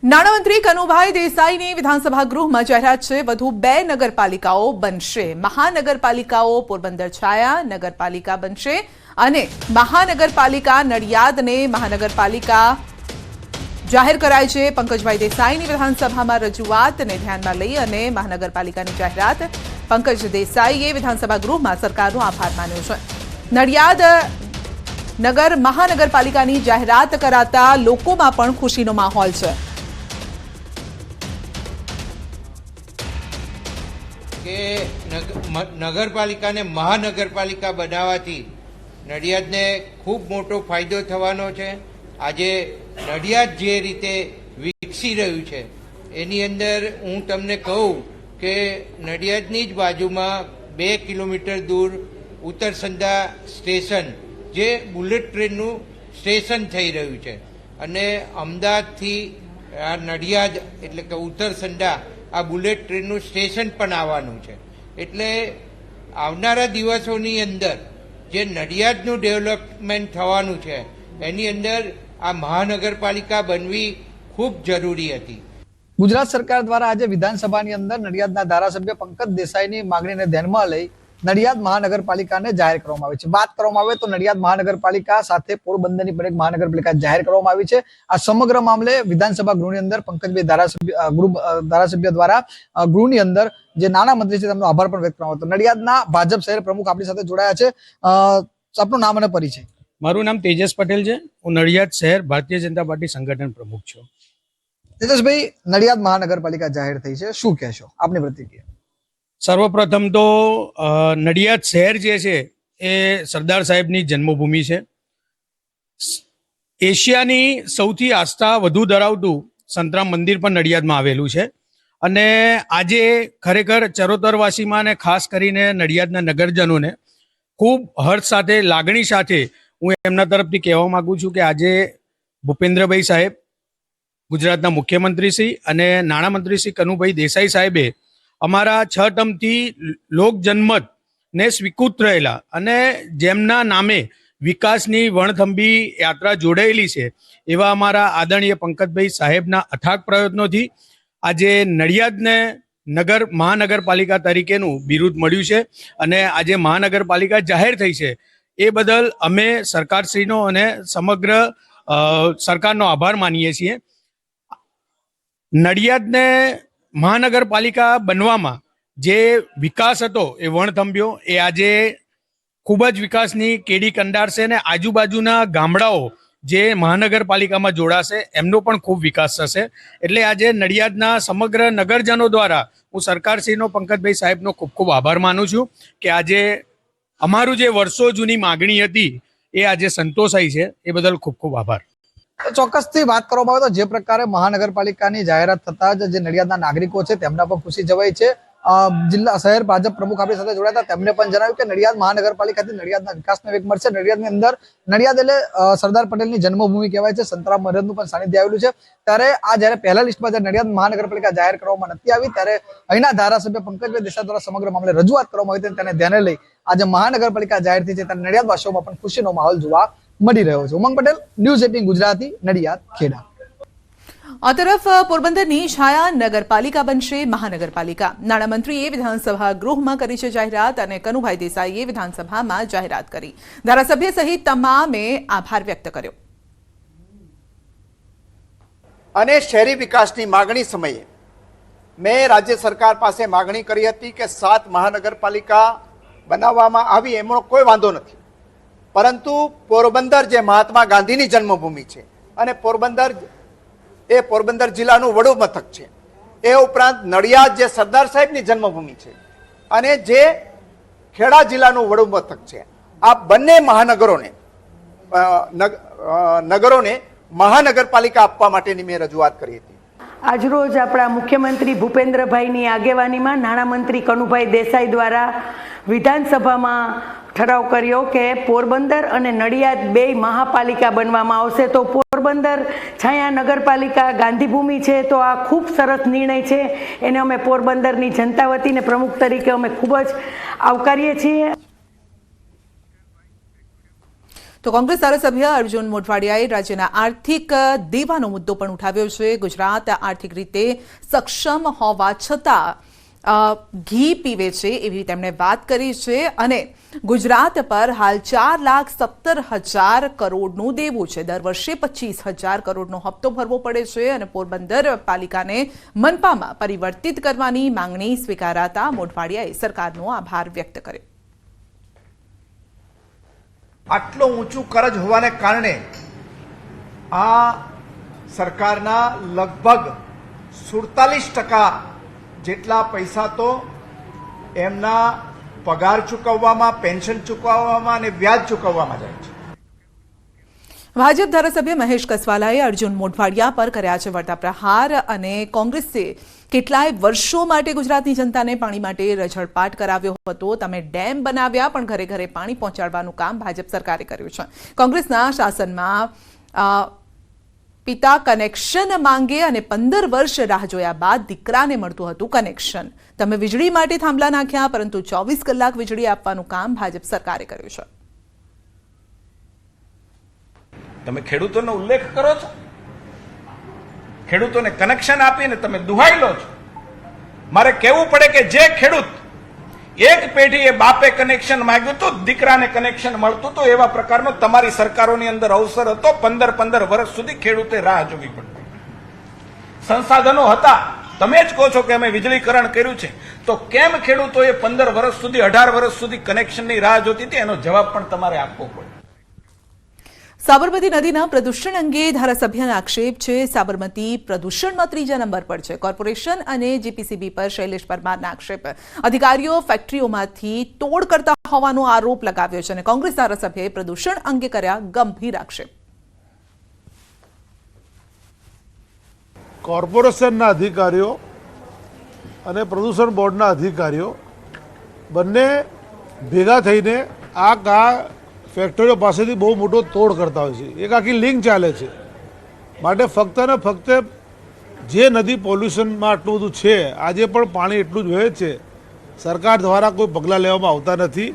નાણામંત્રી કનુભાઈ દેસાઈની વિધાનસભા ગૃહમાં જાહેરાત છે વધુ 2 નગરપાલિકાઓ બનશે। મહાનગરપાલિકાઓ પોરબંદર છાયા નગરપાલિકા બનશે અને મહાનગરપાલિકા નડિયાદને મહાનગરપાલિકા જાહેર કરાઈ છે। પંકજભાઈ દેસાઈની વિધાનસભામાં રજૂઆતને ધ્યાનમાં લઈ અને મહાનગરપાલિકાની જાહેરાત પંકજ દેસાઈએ વિધાનસભા ગૃહમાં સરકારનો આભાર માન્યો છે। નડિયાદ નગર મહાનગરપાલિકાની જાહેરાત કરાતા લોકોમાં પણ ખુશીનો માહોલ છે। કે નગરપાલિકાને મહાનગરપાલિકા બનાવવાથી નડિયાદને ખૂબ મોટો ફાયદો થવાનો છે। આજે નડિયાદ જે રીતે વિકસી રહ્યું છે એની અંદર હું તમને કહું કે નડિયાદની જ બાજુમાં 2 કિલોમીટર દૂર ઉત્તરસંધા સ્ટેશન જે બુલેટ ટ્રેનનું સ્ટેશન થઈ રહ્યું છે અને અમદાવાદથી આ નડિયાદ એટલે કે ઉત્તરસંધા આ બુલેટ ટ્રેનનું સ્ટેશન પણ આવવાનું છે। એટલે આવનારા દિવસોની અંદર જે નડિયાદનું ડેવલપમેન્ટ થવાનું છે એની અંદર આ મહાનગરપાલિકા બનવી ખૂબ જરૂરી હતી। ગુજરાત સરકાર દ્વારા આજે વિધાનસભાની અંદર નડિયાદના ધારાસભ્ય પંકજ દેસાઈની માંગણીને ધ્યાનમાં લઈ નડિયાદ મહાનગરપાલિકાને જાહેર કરવામાં આવી છે। વાત કરવામાં આવે તો નડિયાદ મહાનગરપાલિકા સાથે પોરબંદરની પણ એક મહાનગરપાલિકા જાહેર કરવામાં આવી છે। આ સમગ્ર મામલે વિધાનસભા ગૃહની અંદર પંકજભાઈ ધારાસભ્ય દ્વારા ગૃહની અંદર જે નાણામંત્રી છે તેમનો આભાર પણ વ્યક્ત કરવામાં હતો। નડિયાદના ભાજપ શહેર પ્રમુખ આપણી સાથે જોડાયા છે। આપનું નામ અને પરિચય? મારું નામ તેજસ પટેલ છે। હું નડિયાદ શહેર ભારતીય જનતા પાર્ટી સંગઠન પ્રમુખ છું। તેજસભાઈ, નડિયાદ મહાનગરપાલિકા જાહેર થઈ છે, શું કહેશો? આપની પ્રતિક્રિયા? સર્વપ્રથમ તો નડિયાદ શહેર જે છે એ સરદાર સાહેબની જન્મભૂમિ છે। એશિયાની સૌથી આસ્થા વધુ ધરાવતું સંતરામ મંદિર પણ નડિયાદમાં આવેલું છે અને આજે ખરેખર ચરોતરવાસીમાં ને ખાસ કરીને નડિયાદના નગરજનોને ખૂબ હર્ષ સાથે લાગણી સાથે હું એમના તરફથી કહેવા માંગુ છું કે આજે ભૂપેન્દ્રભાઈ સાહેબ, ગુજરાતના મુખ્યમંત્રી શ્રી અને નાણામંત્રી શ્રી કનુભાઈ દેસાઈ સાહેબે અમારા 6 ટર્મથી લોક જનમતને સ્વીકૃત રહેલા અને જેમના નામે વિકાસની વણથંભી યાત્રા જોડાયેલી છે એવા અમારા આદરણીય પંકજભાઈ સાહેબના અથાગ પ્રયત્નોથી આજે નડિયાદને મહાનગરપાલિકા તરીકેનું બિરુદ મળ્યું છે અને આજે મહાનગરપાલિકા જાહેર થઈ છે। એ બદલ અમે સરકારશ્રીનો અને સમગ્ર સરકારનો આભાર માનીએ છીએ। નડિયાદને મહાનગરપાલિકા બનવામાં જે વિકાસ હતો એ વણથંભ્યો એ આજે ખૂબ જ વિકાસની કેડી કંડારશે અને આજુબાજુના ગામડાઓ જે મહાનગરપાલિકામાં જોડાશે એમનો પણ ખૂબ વિકાસ થશે। એટલે આજે નડિયાદના સમગ્ર નગરજનો દ્વારા હું સરકારશ્રીનો પંકજભાઈ સાહેબનો ખૂબ ખૂબ આભાર માનું છું કે આજે અમારું જે વર્ષો જૂની માગણી હતી એ આજે સંતોષાઈ છે, એ બદલ ખૂબ ખૂબ આભાર। ચોક્કસથી વાત કરવામાં આવે તો જે પ્રકારે મહાનગરપાલિકાની જાહેરાત થતા જ જે નડિયાદના નાગરિકો છે તેમના પણ ખુશી જવાઈ છે। જિલ્લા શહેર ભાજપ પ્રમુખ આપણી સાથે જોડાયા હતા, તેમને પણ જણાવ્યું કે નડિયાદ મહાનગરપાલિકાથી નડિયાદના વિકાસનો વેગ મળશે। નડિયાદની અંદર નડિયાદ એટલે સરદાર પટેલની જન્મભૂમિ કહેવાય છે, સંતરામ મહારાજનું પણ સાનિધ્ય આવેલું છે। ત્યારે આ જ્યારે પહેલા લિસ્ટમાં જ્યારે નડિયાદ મહાનગરપાલિકા જાહેર કરવામાં નથી આવી ત્યારે અહીંના ધારાસભ્ય પંકજભાઈ દેસાઈ દ્વારા સમગ્ર મામલે રજૂઆત કરવામાં આવી હતી। તેને ધ્યાને લઈ આજે મહાનગરપાલિકા જાહેર થઈ છે ત્યારે નડિયાદવાસીઓમાં પણ ખુશીનો માહોલ જોવા મળી રહ્યો છે। ઉમંગ પટેલ, ન્યૂઝ 18 ગુજરાતી, નડિયાદ, ખેડા। આ તરફ પોરબંદરની છાયા નગરપાલિકા બનશે મહાનગરપાલિકા। નાણામંત્રીએ વિધાનસભા ગૃહમાં કરી છે જાહેરાત અને કનુભાઈ દેસાઈએ વિધાનસભામાં જાહેરાત કરી। ધારાસભ્ય સહિત તમામે આભાર વ્યક્ત કર્યો। અને શહેરી વિકાસની માગણી સમયે મેં રાજ્ય સરકાર પાસે માગણી કરી હતી કે 7 મહાનગરપાલિકા બનાવવામાં આવી એમનો કોઈ વાંધો નથી, પરંતુ પોરબંદર જે મહાત્મા ગાંધીની જન્મભૂમિ છે અને પોરબંદર જિલ્લાનું વડું મથક છે, એ ઉપરાંત નડિયાદ જે સરદાર સાહેબની જન્મભૂમિ છે અને જે ખેડા જિલ્લાનું વડું મથક છે, આ બંને નગરોને મહાનગરપાલિકા આપવા માટેની મેં રજૂઆત કરી હતી। આજરોજ આપણા મુખ્યમંત્રી ભૂપેન્દ્રભાઈની આગેવાનીમાં નાણામંત્રી કનુભાઈ દેસાઈ દ્વારા વિધાનસભામાં ઠરાવ કર્યો કે પોરબંદર અને નડિયાદ 2 મહાપાલિકા બનવામાં આવશે। તો પોરબંદર છાયા નગરપાલિકા ગાંધીભૂમિ છે, તો આ ખૂબ સરસ નિર્ણય છે, એને અમે પોરબંદરની જનતા વતીને પ્રમુખ તરીકે અમે ખૂબ જ આવકારીએ છીએ। તો કોંગ્રેસ ધારાસભ્ય અર્જુન મોઢવાડિયાએ રાજ્યના આર્થિક દેવાનો મુદ્દો પણ ઉઠાવ્યો છે. ગુજરાત આર્થિક રીતે સક્ષમ હોવા છતાં ઘી પીવે છે એવી તેમણે વાત કરી છે અને ગુજરાત પર હાલ 4,17,000 કરોડનું દેવું છે. દર વર્ષે 25,000 કરોડનો હપ્તો ભરવો પડે છે અને પોરબંદર પાલિકાને મનપામાં પરિવર્તિત કરવાની માંગણી સ્વીકારાતા મોઢવાડિયાએ સરકારનો આભાર વ્યક્ત કર્યો. આટલો ઊંચું કરજ હોવાને કારણે આ સરકારના લગભગ 47% જેટલા પૈસા તો એમના પગાર ચૂકવવામાં, પેન્શન ચૂકવવામાં અને વ્યાજ ચૂકવવામાં જાય છે. ભાજપ ધારાસભ્ય મહેશ કસવાલાએ અર્જુન મોઢવાડિયા પર કર્યા છે વળતા પ્રહાર અને કોંગ્રેસે કેટલાય વર્ષો માટે ગુજરાતની જનતાને પાણી માટે રઝળપાટ કરાવ્યો હતો. તમે ડેમ બનાવ્યા પણ ઘરે ઘરે પાણી પહોંચાડવાનું કામ ભાજપ સરકારે કર્યું છે. કોંગ્રેસના શાસનમાં પિતા કનેક્શન માંગે અને 15 વર્ષ રાહ જોયા બાદ દીકરાને મળતું હતું કનેક્શન. તમે વીજળી માટે થાંભલા નાખ્યા પરંતુ 24 કલાક વીજળી આપવાનું કામ ભાજપ સરકારે કર્યું છે. તમે ખેડૂતોનો ઉલ્લેખ કરો છો, ખેડૂતોને કનેક્શન આપીને તમે દુહાઈ લો છો. મારે કહેવું પડે કે જે ખેડૂત એક પેઢીએ બાપે કનેક્શન માંગ્યું હતું, દીકરાને કનેક્શન મળતું હતું, એવા પ્રકારનો તમારી સરકારોની અંદર અવસર હતો. 15 વર્ષ સુધી ખેડૂતે રાહ જોવી પડતી. સંસાધનો હતા, તમે જ કહો છો કે અમે વીજળીકરણ કર્યું છે, તો કેમ ખેડૂતોએ 15 વર્ષ સુધી 18 વર્ષ સુધી કનેક્શનની રાહ જોતી હતી? એનો જવાબ પણ તમારે આપવો પડે. સાબરમતી નદીના પ્રદૂષણ અંગે ધારાસભ્યના આક્ષેપ છે. સાબરમતી પ્રદૂષણમાં 3જા નંબર પર છે. કોર્પોરેશન અને જીપીસીબી પર શૈલેષ પરમારના આક્ષેપ. અધિકારીઓ ફેક્ટરીઓમાંથી તોડ કરતા હોવાનો આરોપ લગાવ્યો છે અને કોંગ્રેસ ધારાસભ્યએ પ્રદૂષણ અંગે કર્યા ગંભીર આક્ષેપ. કોર્પોરેશનના અધિકારીઓ અને પ્રદૂષણ બોર્ડના અધિકારીઓ બંને ભેગા થઈને આ ફેક્ટરીઓ પાસેથી બહુ મોટો તોડ કરતા હોય છે. એક આખી લિંક ચાલે છે. માટે ફક્ત ને ફક્ત જે નદી પોલ્યુશનમાં આટલું બધું છે, આજે પણ પાણી એટલું જ વહે છે, સરકાર દ્વારા કોઈ પગલાં લેવામાં આવતા નથી.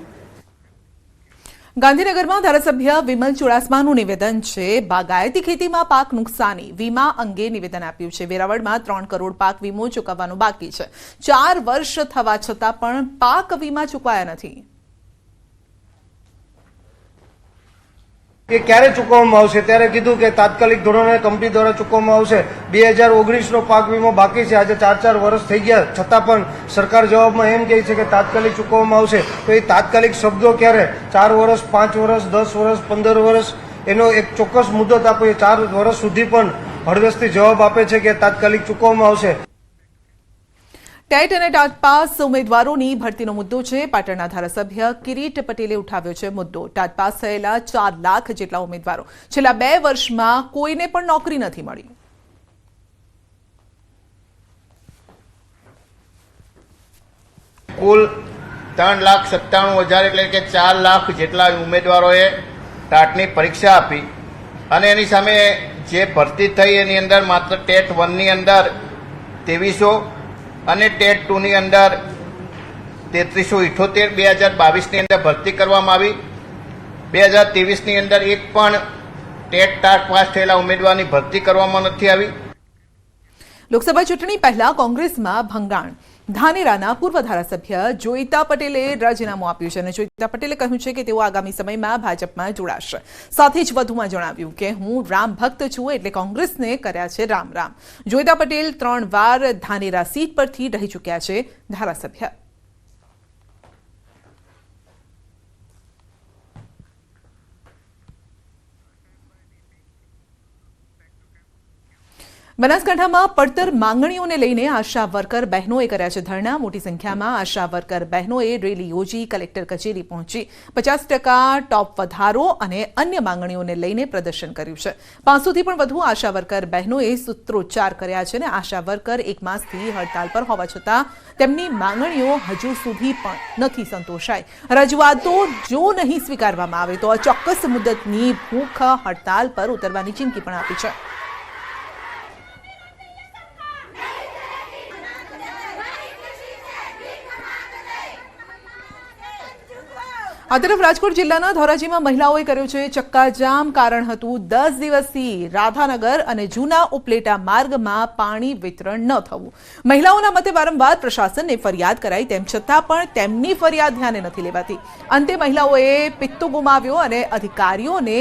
ગાંધીનગરમાં ધારાસભ્ય વિમલ ચુડાસમાનું નિવેદન છે. બાગાયતી ખેતીમાં પાક નુકસાની વીમા અંગે નિવેદન આપ્યું છે. વેરાવળમાં 3 કરોડ પાક વીમો ચૂકવવાનો બાકી છે. 4 વર્ષ થવા છતાં પણ પાક વીમા ચૂકવાયા નથી. એ ક્યારે ચૂકવવામાં આવશે ત્યારે કીધું કે તાત્કાલિક ધોરણે કંપની દ્વારા ચૂકવવામાં આવશે. 2019નો પાક વીમો બાકી છે. આજે 4 વર્ષ થઈ ગયા છતાં પણ સરકાર જવાબમાં એમ કહે છે કે તાત્કાલિક ચૂકવવામાં આવશે. તો એ તાત્કાલિક શબ્દો ક્યારે? 4 વર્ષ, 5 વર્ષ, 10 વર્ષ, 15 વર્ષ, એનો એક ચોક્કસ મુદત આપે. 4 વર્ષ સુધી પણ હળવેશથી જવાબ આપે છે કે તાત્કાલિક ચૂકવવામાં આવશે. ટેટ અને ટાટ પાસ ઉમેદવારોની ભરતીનો મુદ્દો છે. પાટણના ધારાસભ્ય કિરીટ પટેલે ઉઠાવ્યો છે મુદ્દો. ટાટ પાસ થયેલા 4 લાખ જેટલા ઉમેદવારો છેલ્લા 2 વર્ષમાં કોઈને પણ નોકરી નથી મળી. કુલ 3,97,000 એટલે કે 4 લાખ જેટલા ઉમેદવારોએ ટાટની પરીક્ષા આપી અને એની સામે જે ભરતી થઈ એની અંદર માત્ર ટેટ 1ની અંદર 2300 અને ટેટ 2ની અંદર 3378 2022ની અંદર ભરતી કરવામાં આવી. 2023ની અંદર એક પણ ટેટ ટાટ પાસ થયેલા ઉમેદવારની ભરતી કરવામાં નથી આવી. લોકસભા ચૂંટણી પહેલા કોંગ્રેસમાં ભંગાણ. ધાનેરાના પૂર્વ ધારાસભ્ય જોઈતા પટેલે રાજીનામું આપ્યું છે અને જોઈતા પટેલે કહ્યું છે કે તેઓ આગામી સમયમાં ભાજપમાં જોડાશે. સાથે જ વધુમાં જણાવ્યું કે હું રામ ભક્ત છું એટલે કોંગ્રેસને કર્યા છે રામ રામ. જોઈતા પટેલ 3 વાર ધાનેરા સીટ પરથી રહી ચૂક્યા છે ધારાસભ્ય. બનાસકાંઠામાં પડતર માંગણીઓને લઈને આશા વર્કર બહેનોએ કર્યા છે ધરણા. મોટી સંખ્યામાં આશા વર્કર બહેનોએ રેલી યોજી કલેક્ટર કચેરી પહોંચી 50% ટોપ વધારો અને અન્ય માંગણીઓને લઈને પ્રદર્શન કર્યું છે. 500થી પણ વધુ આશા વર્કર બહેનોએ સૂત્રોચ્ચાર કર્યા છે અને આશા વર્કર 1 માસથી હડતાલ પર હોવા છતાં તેમની માંગણીઓ હજુ સુધી પણ નથી સંતોષાઈ. રજૂઆતો જો નહીં સ્વીકારવામાં આવે તો અચોક્કસ મુદ્દતની ભૂખ હડતાલ પર ઉતરવાની ચીમકી પણ આપી છે. આ તરફ રાજકોટ જિલ્લાના ધોરાજીમાં મહિલાઓએ કર્યો છે ચક્કાજામ. કારણ હતું 10 દિવસથી રાધાનગર અને જૂના ઉપલેટા માર્ગમાં પાણી વિતરણ ન થવું. મહિલાઓના મતે વારંવાર પ્રશાસનને ફરિયાદ કરાઈ, તેમ છતાં પણ તેમની ફરિયાદ ધ્યાને નથી લેવાતી. અંતે મહિલાઓએ પિત્તો ગુમાવ્યો અને અધિકારીઓને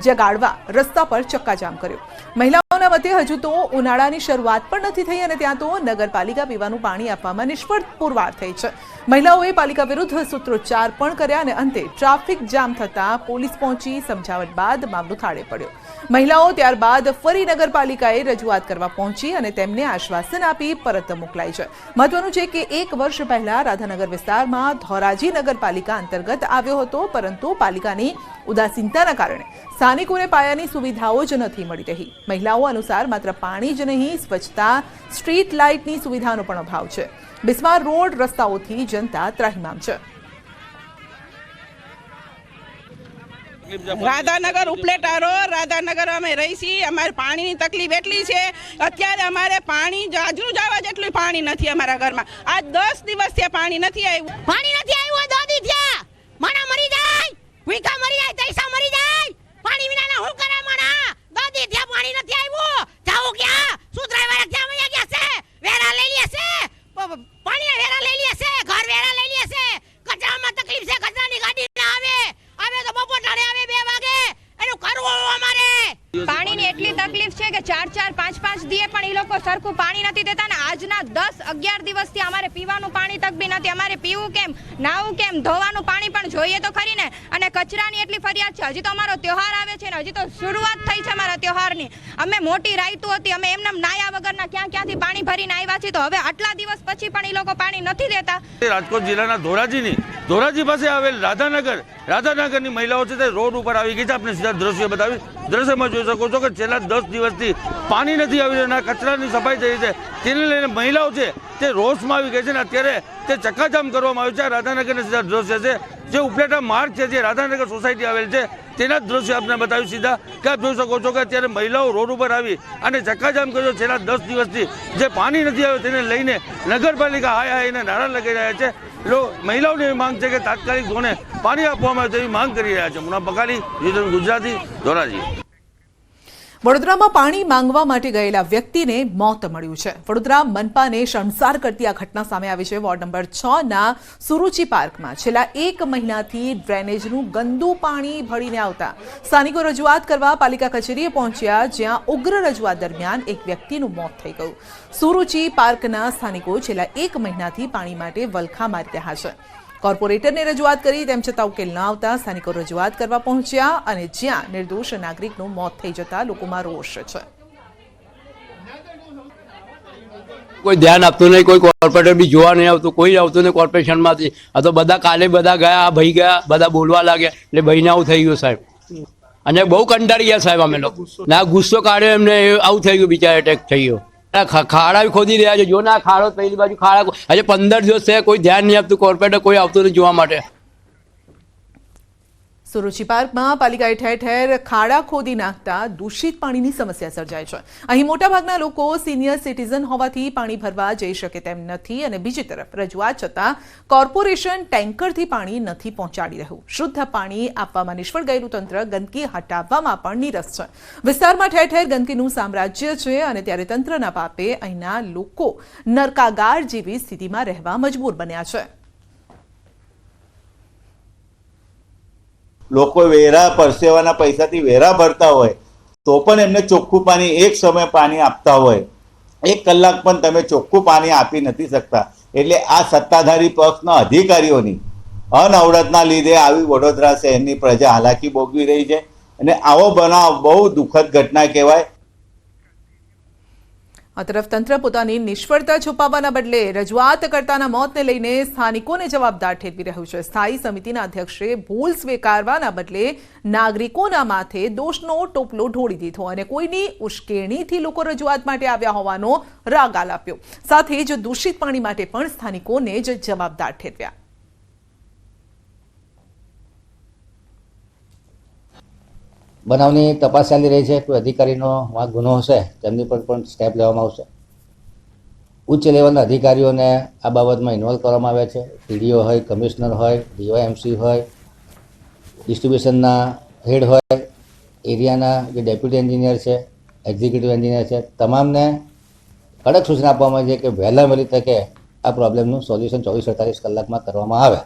જગાડવા રસ્તા પર ચક્કાજામ કર્યો. મહિલાઓના મતે હજુ તો ઉનાળાની શરૂઆત પણ નથી થઈ અને ત્યાં તો નગરપાલિકા પીવાનું પાણી આપવામાં નિષ્ફળ પુરવાર થઈ છે. મહિલાઓએ પાલિકા વિરુદ્ધ સૂત્રોચ્ચાર પણ કર્યા અને અંતે ટ્રાફિક જામ થતા પોલીસ પહોંચી સમજાવટ બાદ મામલો થાળે પડ્યો. મહિલાઓ ત્યારબાદ ફરી નગરપાલિકાએ રજૂઆત કરવા પહોંચી અને તેમને આશ્વાસન આપી પરત મોકલાઈ છે. મહત્વનું છે કે 1 વર્ષ પહેલા રાધાનગર વિસ્તારમાં ધોરાજી નગરપાલિકા અંતર્ગત આવ્યો હતો, પરંતુ પાલિકાની ઉદાસીનતાના કારણે સ્થાનિકોને પાયાની સુવિધાઓ જ નથી મળી રહી. મહિલાઓ અનુસાર માત્ર પાણી જ નહીં, સ્વચ્છતા, સ્ટ્રીટ લાઇટની સુવિધાનો પણ અભાવ છે. બિસ્માર રોડ રસ્તાઓથી જનતા ત્રાહિમામ છે. રાધાનગર ઉપલેટા રોડ, રાધાનગર અમે રહી છીએ. અમારે પાણીની તકલીફ એટલી છે, અત્યારે અમારે પાણી આજનું જવા જેટલું પાણી નથી અમારા ઘરમાં. આજ 10 દિવસથી પાણી નથી આવ્યું. પાણી નથી આવ્યું, દાદી થયા માણા મરી જાય, ભૂખા મરી જાય, તૈસા મરી જાય. પાણી વિનાના હું કરે માણા? દાદી થયા પાણી નથી આવ્યું, જાઓ ક્યાં? સુધરાઈ વાળા ક્યાં વયા ગયા છે? વેરા લઈ લે છે, પાણી વેરા લઈ લે છે, ઘર વેરા લઈ લે છે. કચરામાં તકલીફ છે, કચરાની ગાડી ના આવે તો બપોર ટાણે આવે 2 વાગે. એનું કરવું અમારે. પાણીની એટલી તકલીફ છે કે 4-4, 5-5 દિવસ પણ એ લોકો સરખું પાણી નથી દેતા ને આજના 10-11 દિવસથી અમારે પીવાનું પાણી તક બી નથી. અમારે પીવું કેમ, નાવું કેમ, ધોવાનું પાણી પણ જોઈએ તો ખરી ને. અને કચરાની એટલી ફરિયાદ છે. હજી તો અમારો તહેવાર આવે છે ને હજી તો શરૂઆત થઈ છે અમારા તહેવારની. અમે મોટી રાયતું હતી, અમે એમને નાયા વગરના ક્યાંથી પાણી ભરીને આવ્યા છીએ, તો હવે આટલા દિવસ પછી પણ એ લોકો પાણી નથી દેતા. રાજકોટ જિલ્લાના ધોરાજી પાસે આવેલ રાધાનગરની મહિલાઓ છે તે રોડ ઉપર આવી ગઈ છે. આપણે સીધા દ્રશ્ય બતાવી. દ્રશ્યમાં જોઈ શકો છો કે છેલ્લા 10 દિવસથી પાણી નથી આવી રહ્યું, કચરાની સફાઈ થઈ છે. તેને લઈને મહિલાઓ છે તે રોષમાં આવી ગઈ છે ને અત્યારે તે ચક્કાજામ કરવામાં આવ્યું છે. રાધાનગરના સીધા દ્રશ્ય છે, જે ઉપલેટા માર્ગ છે, જે રાધાનગર સોસાયટી આવેલ છે, તેના જ દ્રશ્ય આપણે બતાવ્યું સીધા. કે આપ જોઈ શકો છો કે અત્યારે મહિલાઓ રોડ ઉપર આવી અને ચક્કાજામ કર્યો. છેલ્લા 10 દિવસથી જે પાણી નથી આવ્યું તેને લઈને નગરપાલિકા હાય એને નારા લગાવી રહ્યા છે. મહિલાઓની માંગ છે કે તાત્કાલિક ધોરણે પાણી આપવામાં આવે તેવી માંગ કરી રહ્યા છે. મુના બકાલી, ગુજરાતી, ધોરાજી. વડોદરામાં પાણી માંગવા માટે ગયેલા વ્યક્તિને મોત મળ્યું છે. વડોદરા મનપાને શણસાર કરતી આ ઘટના સામે આવી છે. વોર્ડ નંબર 6 ના સુરુચિ પાર્કમાં છેલ્લા 1 મહિનાથી ડ્રેનેજનું ગંદુ પાણી ભળીને આવતા સ્થાનિકો રજૂઆત કરવા પાલિકા કચેરીએ પહોંચ્યા, જ્યાં ઉગ્ર રજૂઆત દરમિયાન એક વ્યક્તિનું મોત થઈ ગયું. સુરુચિ પાર્કના સ્થાનિકો છેલ્લા 1 મહિનાથી પાણી માટે વલખા મારી રહ્યા છે. કોર્પોરેટરને રજૂઆત કરી, તેમ છતાં ઉકેલ ન આવતા સ્થાનિકો રજૂઆત કરવા પહોંચ્યા અને જ્યાં નિર્દોષ નાગરિકનું મોત થઈ જતા લોકોમાં રોષ છે. કોઈ ધ્યાન આપતું નહીં, કોઈ કોર્પોરેટર બી જોવા નહીં આવતું, કોઈ આવતું નહીં કોર્પોરેશનમાંથી. આ તો બધા કાલે બધા ગયા, ભાઈ ગયા, બધા બોલવા લાગ્યા એટલે ભાઈને આવું થઈ ગયું સાહેબ. અને બહુ કંટાળી ગયા સાહેબ અમે લોકો. ના ગુસ્સો કાઢ્યો એમને, આવું થઈ ગયું, બિચારા એટેક થઈ ગયો. ખાડા ખોદી રહ્યા છે, જો ના ખાડો પેલી બાજુ ખાડા. હજે 15 દિવસ છે, કોઈ ધ્યાન નહીં આપતું, કોર્પોરેટર કોઈ આવતું નહીં જોવા માટે. સુરુચિ પાર્કમાં પાલિકાએ ઠેર ઠેર ખાડા ખોદી નાખતા દૂષિત પાણીની સમસ્યા સર્જાય છે. અહીં મોટાભાગના લોકો સિનિયર સિટીઝન હોવાથી પાણી ભરવા જઈ શકે તેમ નથી અને બીજી તરફ રજૂઆત છતાં કોર્પોરેશન ટેન્કરથી પાણી નથી પહોંચાડી રહ્યું. શુદ્ધ પાણી આપવામાં નિષ્ફળ ગયેલું તંત્ર ગંદકી હટાવવામાં પણ નીરસ છે. વિસ્તારમાં ઠેર ઠેર ગંદકીનું સામ્રાજ્ય છે અને ત્યારે તંત્રના પાપે અહીંના લોકો નરકાગાર જેવી સ્થિતિમાં રહેવા મજબૂર બન્યા છે. લોકો વેરા પરસેવાના પૈસાથી વેરા ભરતા હોય તો પણ એમને ચોખ્ખું પાણી એક સમય પાણી આપતા હોય, 1 કલાક પણ તમે ચોખ્ખું પાણી આપી નથી શકતા. એટલે આ સત્તાધારી પક્ષના અધિકારીઓની અનવડતના લીધે આવી વડોદરા શહેરની પ્રજા હાલાકી ભોગવી રહી છે અને આવો બનાવ બહુ દુઃખદ ઘટના કહેવાય. આ તરફ તંત્ર પોતાની નિષ્ફળતા છુપાવવાના બદલે રજૂઆત કરતાના મોતને લઈને સ્થાનિકોને જવાબદાર ઠેરવી રહ્યું છે. સ્થાયી સમિતિના અધ્યક્ષે ભૂલ સ્વીકારવાના બદલે નાગરિકોના માથે દોષનો ટોપલો ઢોળી દીધો અને કોઈની ઉશ્કેરણીથી લોકો રજૂઆત માટે આવ્યા હોવાનો રાગ આલાપ્યો. સાથે જ દૂષિત પાણી માટે પણ સ્થાનિકોને જ જવાબદાર ઠેરવ્યા. બનાવની તપાસ ચાલી રહી છે. કોઈ અધિકારીનો વાંક ગુનો હશે તેમની પર પણ સ્ટેપ લેવામાં આવશે. ઉચ્ચ લેવલના અધિકારીઓને આ બાબતમાં ઇન્વોલ્વ કરવામાં આવ્યા છે. પીડીઓ હોય, કમિશનર હોય, ડીવાયએમસી હોય, ડિસ્ટ્રીબ્યુશનના હેડ હોય, એરિયાના જે ડેપ્યુટી એન્જિનિયર છે, એક્ઝિક્યુટિવ એન્જિનિયર છે, તમામને કડક સૂચના આપવામાં આવે છે કે વહેલા વહેલી તકે આ પ્રોબ્લેમનું સોલ્યુશન 24-48 કલાકમાં કરવામાં આવે.